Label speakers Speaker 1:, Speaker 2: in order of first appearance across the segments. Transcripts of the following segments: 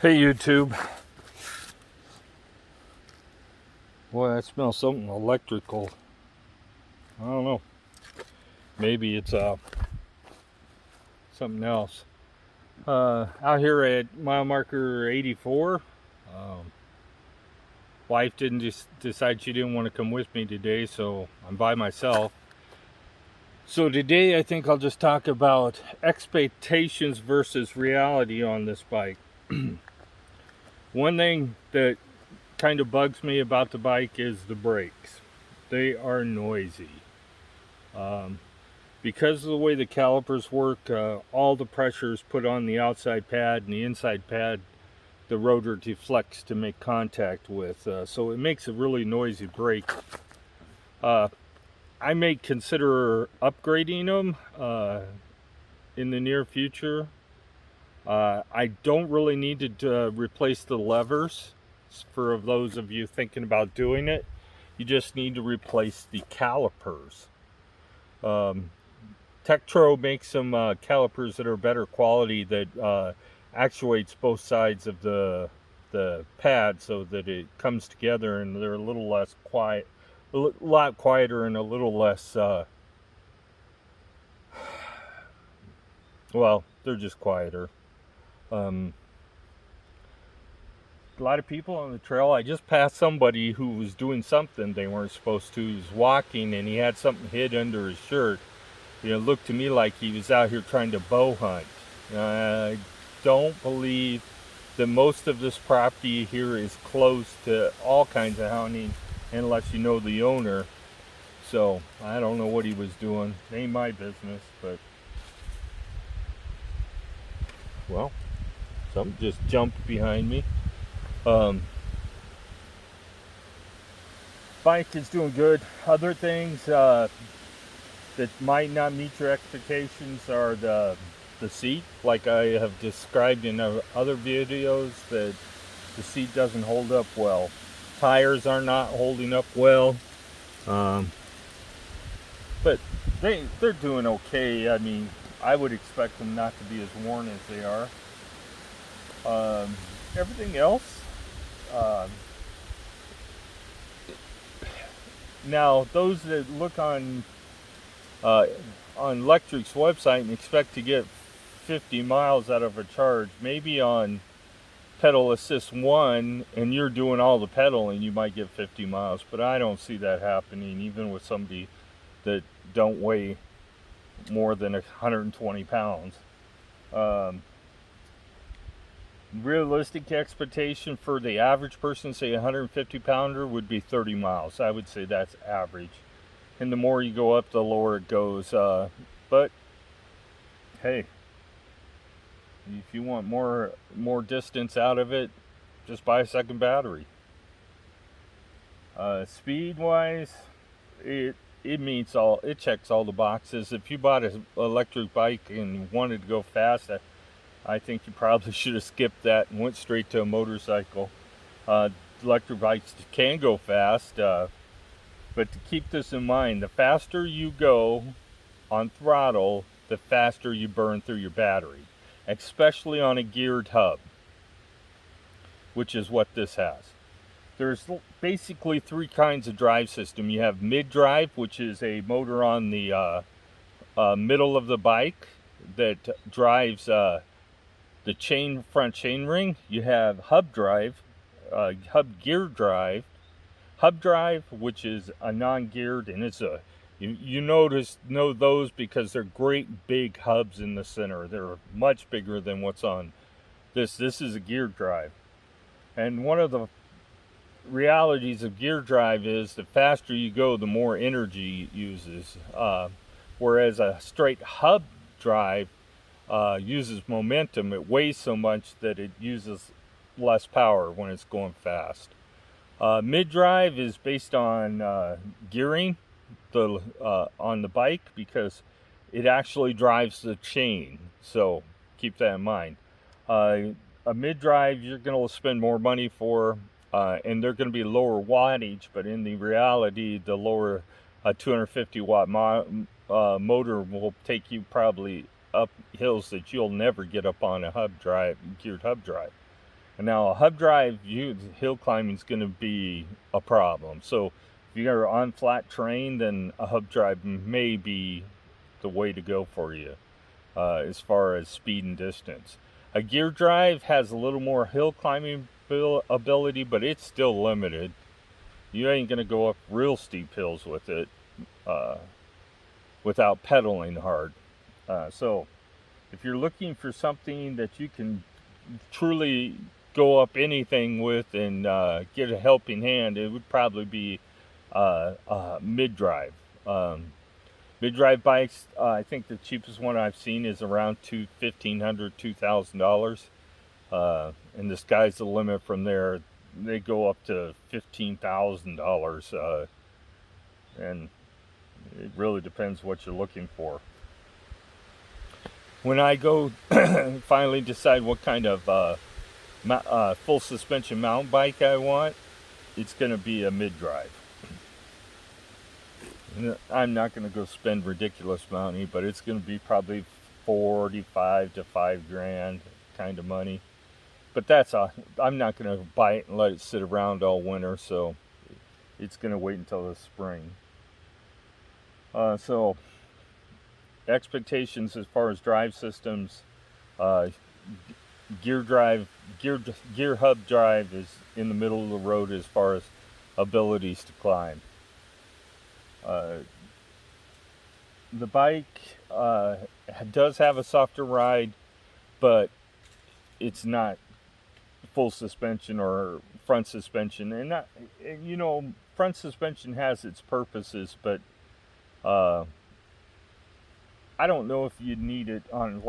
Speaker 1: Hey YouTube. Boy, I smell something electrical. I don't know. Maybe it's something else. Out here at mile marker 84. Wife didn't decide she didn't want to come with me today, so I'm by myself. So today I think I'll just talk about expectations versus reality on this bike. One thing that kind of bugs me about the bike is the brakes. They are noisy. Because of the way the calipers work, all the pressure is put on the outside pad, and the inside pad the rotor deflects to make contact with, so it makes a really noisy brake. I may consider upgrading them in the near future. I don't really need to replace the levers. For those of you thinking about doing it, you just need to replace the calipers. Tektro makes some calipers that are better quality that actuates both sides of the pad so that it comes together, and they're a little less quiet, a lot quieter, and a little less well, they're just quieter. A lot of people on the trail. I just passed somebody who was doing something they weren't supposed to. He was walking and he had something hid under his shirt. It looked to me like he was out here trying to bow hunt. I don't believe that most of this property here is close to all kinds of hunting unless you know the owner. So I don't know what he was doing. Ain't my business, but well, something just jumped behind me. Bike is doing good. Other things that might not meet your expectations are the seat. Like I have described in other videos, that the seat doesn't hold up well. Tires are not holding up well, but they're doing okay. I mean, I would expect them not to be as worn as they are. Everything else, now those that look on Lectric's website and expect to get 50 miles out of a charge, maybe on pedal assist 1 and you're doing all the pedaling, you might get 50 miles, but I don't see that happening even with somebody that don't weigh more than 120 pounds. Realistic expectation for the average person, say 150 pounder, would be 30 miles. I would say that's average, and the more you go up, the lower it goes. But hey, if you want more distance out of it, just buy a second battery. Speed wise, it checks all the boxes. If you bought an electric bike and wanted to go fast, I think you probably should have skipped that and went straight to a motorcycle. Electric bikes can go fast, but to keep this in mind, the faster you go on throttle, the faster you burn through your battery, especially on a geared hub, which is what this has. There's basically three kinds of drive system. You have mid-drive, which is a motor on the middle of the bike that drives the front chain ring. You have hub drive, hub gear drive, hub drive, which is a non-geared, and it's a you know those because they're great big hubs in the center. They're much bigger than what's on this. This is a geared drive, and one of the realities of gear drive is the faster you go, the more energy it uses, whereas a straight hub drive uses momentum. It weighs so much that it uses less power when it's going fast. Mid-drive is based on gearing on the bike, because it actually drives the chain, so keep that in mind. A mid-drive you're going to spend more money for, and they're going to be lower wattage, but in the reality, the lower 250 watt motor will take you probably up hills that you'll never get up on a geared hub drive. Now a hub drive, hill climbing is going to be a problem. So if you're on flat terrain, then a hub drive may be the way to go for you as far as speed and distance. A gear drive has a little more hill climbing ability, but it's still limited. You ain't going to go up real steep hills with it without pedaling hard. So if you're looking for something that you can truly go up anything with and get a helping hand, it would probably be mid-drive. Mid-drive bikes, I think the cheapest one I've seen is around $1,500, $2,000. And the sky's the limit from there. They go up to $15,000. And it really depends what you're looking for. When I go finally decide what kind of full suspension mountain bike I want, it's going to be a mid-drive. I'm not going to go spend ridiculous money, but it's going to be probably 45 to $5,000 kind of money. But I'm not going to buy it and let it sit around all winter, so it's going to wait until the spring. So expectations as far as drive systems, gear hub drive is in the middle of the road as far as abilities to climb. The bike does have a softer ride, but it's not full suspension or front suspension, and front suspension has its purposes, but I don't know if you'd need it on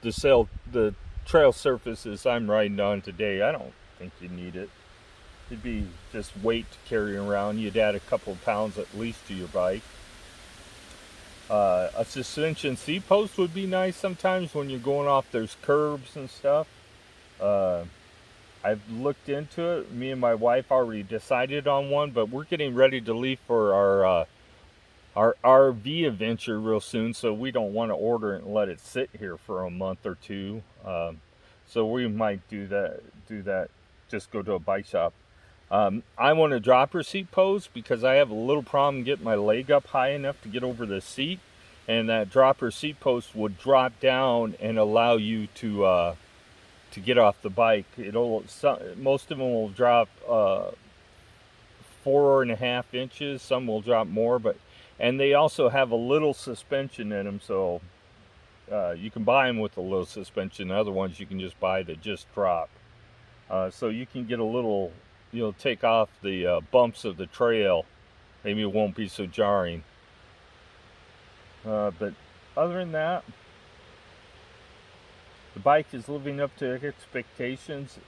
Speaker 1: the trail surfaces I'm riding on today. I don't think you need it. It'd be just weight to carry around. You'd add a couple of pounds at least to your bike. A suspension seat post would be nice sometimes when you're going off those curbs and stuff. I've looked into it. Me and my wife already decided on one, but we're getting ready to leave for our RV adventure real soon, so we don't want to order it and let it sit here for a month or two. So we might do that. Just go to a bike shop. I want a dropper seat post because I have a little problem getting my leg up high enough to get over the seat, and that dropper seat post would drop down and allow you to get off the bike. Most of them will drop 4.5 inches. Some will drop more, and they also have a little suspension in them, so you can buy them with a little suspension. Other ones you can just buy that just drop. So you can get a little, take off the bumps of the trail. Maybe it won't be so jarring. But other than that, the bike is living up to expectations.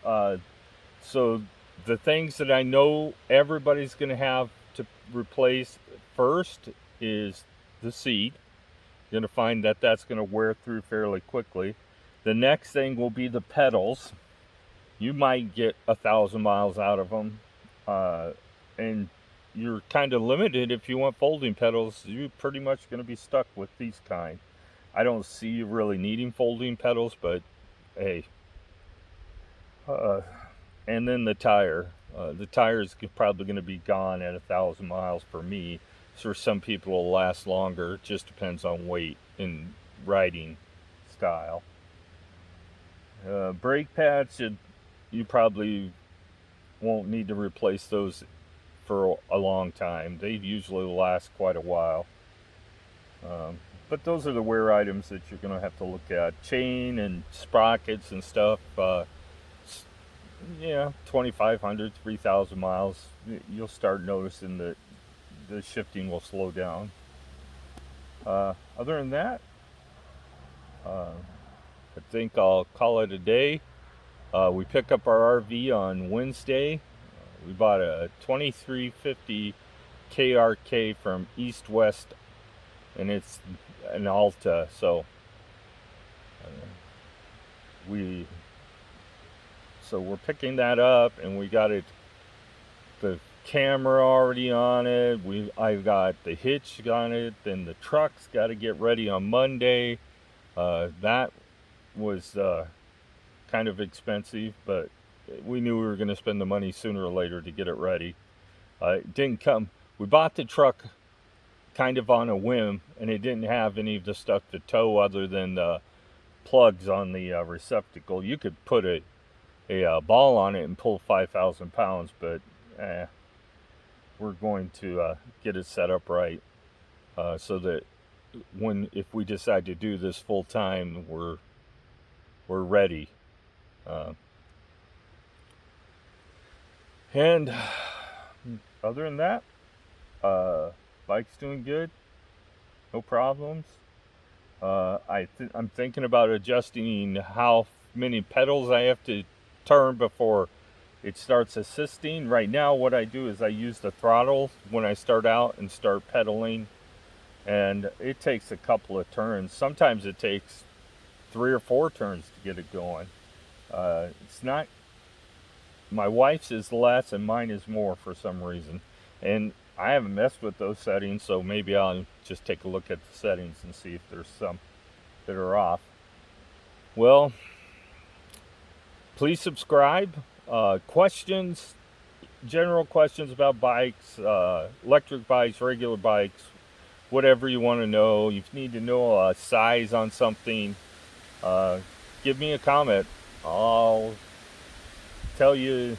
Speaker 1: So the things that I know everybody's going to have to replace first is the seat. You're going to find that that's going to wear through fairly quickly. The next thing will be the pedals. You might get 1,000 miles out of them, and you're kind of limited if you want folding pedals. You're pretty much going to be stuck with these kind. I don't see you really needing folding pedals, but hey. And then the tire. The tire is probably going to be gone at 1,000 miles for me. So some people will last longer. It just depends on weight and riding style. Brake pads you probably won't need to replace those for a long time. They usually last quite a while. But those are the wear items that you're going to have to look at. Chain and sprockets and stuff. 2,500, 3,000 miles. You'll start noticing that the shifting will slow down. Other than that, I think I'll call it a day. We pick up our RV on Wednesday. We bought a 2350 KRK from East West, and it's an Alta. So we're picking that up, and we got the camera already on it. I've got the hitch on it, and the truck's got to get ready on Monday. That was kind of expensive, but we knew we were going to spend the money sooner or later to get it ready. It didn't come. We bought the truck kind of on a whim, and it didn't have any of the stuff to tow other than the plugs on the receptacle. You could put a ball on it and pull 5,000 pounds, but we're going to get it set up right so that if we decide to do this full time, we're ready. And other than that, bike's doing good, no problems. I'm thinking about adjusting how many pedals I have to turn before it starts assisting. Right now what I do is I use the throttle when I start out and start pedaling, and it takes a couple of turns. Sometimes it takes 3 or 4 turns to get it going. It's not, my wife's is less and mine is more for some reason, and I haven't messed with those settings, so maybe I'll just take a look at the settings and see if there's some that are off. Well, please subscribe. Questions, general questions about bikes, electric bikes, regular bikes, whatever you want to know. You need to know a size on something, give me a comment. I'll tell you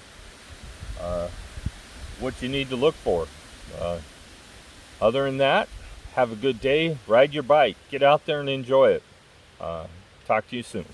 Speaker 1: what you need to look for. Other than that, have a good day, ride your bike, get out there and enjoy it. Talk to you soon.